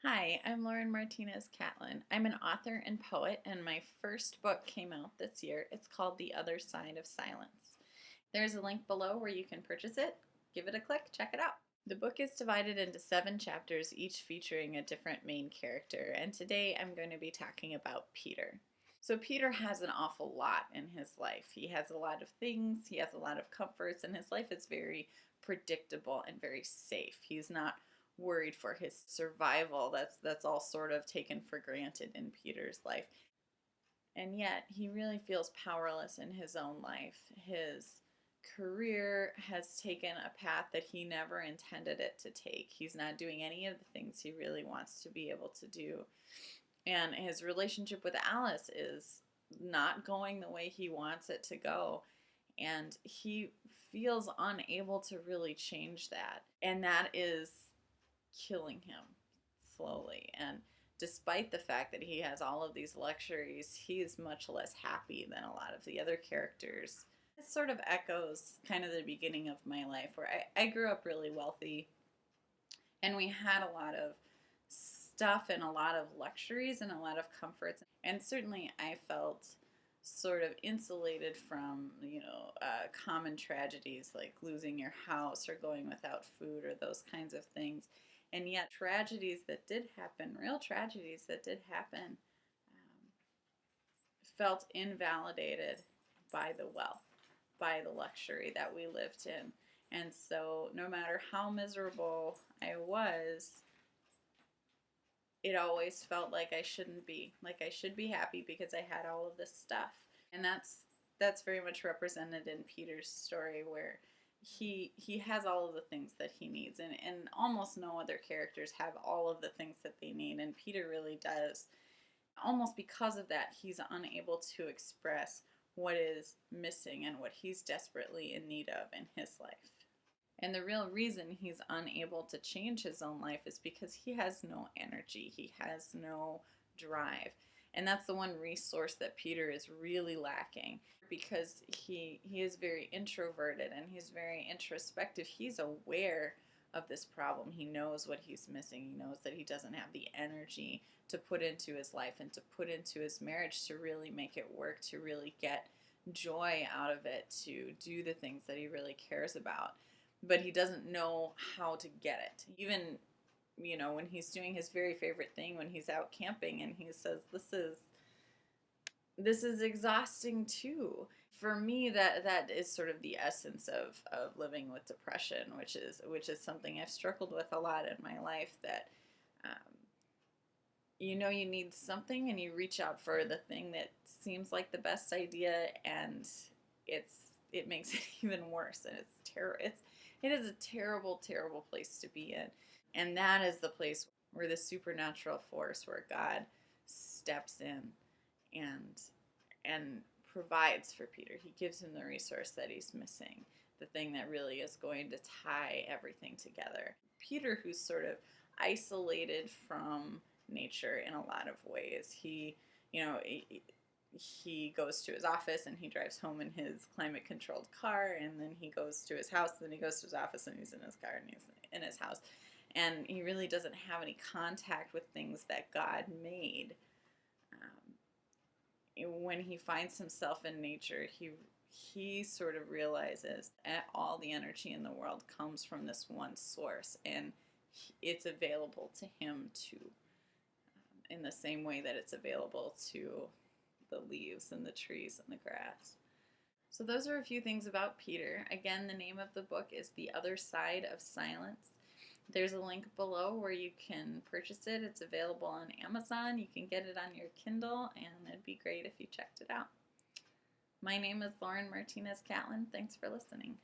Hi, I'm Lauren Martinez Catlin. I'm an author and poet, and my first book came out this year. It's called The Other Side of Silence. There's a link below where you can purchase it. Give it a click, check it out. The book is divided into 7 chapters, each featuring a different main character, and today I'm going to be talking about Peter. So, Peter has an awful lot in his life. He has a lot of things, he has a lot of comforts, and his life is very predictable and very safe. He's not worried for his survival. That's all sort of taken for granted in Peter's life. And yet, he really feels powerless in his own life. His career has taken a path that he never intended it to take. He's not doing any of the things he really wants to be able to do. And his relationship with Alice is not going the way he wants it to go. And he feels unable to really change that. And that is killing him slowly. And despite the fact that he has all of these luxuries, he is much less happy than a lot of the other characters. This sort of echoes kind of the beginning of my life where I grew up really wealthy and we had a lot of stuff and a lot of luxuries and a lot of comforts. And certainly I felt sort of insulated from, common tragedies like losing your house or going without food or those kinds of things. And yet, tragedies that did happen, real tragedies that did happen, felt invalidated by the wealth, by the luxury that we lived in. And so, no matter how miserable I was, it always felt like I shouldn't be. Like I should be happy because I had all of this stuff. And that's very much represented in Peter's story where he has all of the things that he needs, and almost no other characters have all of the things that they need, and Peter really does. Almost because of that, he's unable to express what is missing and what he's desperately in need of in his life. And the real reason he's unable to change his own life is because he has no energy, he has no drive. And that's the one resource that Peter is really lacking because he is very introverted and he's very introspective. He's aware of this problem. He knows what he's missing. He knows that he doesn't have the energy to put into his life and to put into his marriage to really make it work, to really get joy out of it, to do the things that he really cares about. But he doesn't know how to get it. Even, when he's doing his very favorite thing, when he's out camping and he says, this is exhausting too. For me, that is sort of the essence of living with depression, which is something I've struggled with a lot in my life, that you need something and you reach out for the thing that seems like the best idea, and it makes it even worse, and it is a terrible, terrible place to be in. And that is the place where the supernatural force, where God steps in and provides for Peter. He gives him the resource that he's missing, the thing that really is going to tie everything together. Peter, who's sort of isolated from nature in a lot of ways. He goes to his office and he drives home in his climate controlled car, and then he goes to his house, and then he goes to his office and he's in his car and he's in his house. And he really doesn't have any contact with things that God made. When he finds himself in nature, he sort of realizes that all the energy in the world comes from this one source, and it's available to him too, in the same way that it's available to the leaves and the trees and the grass. So those are a few things about Peter. Again, the name of the book is The Other Side of Silence. There's a link below where you can purchase it. It's available on Amazon. You can get it on your Kindle, and it'd be great if you checked it out. My name is Lauren Martinez Catlin. Thanks for listening.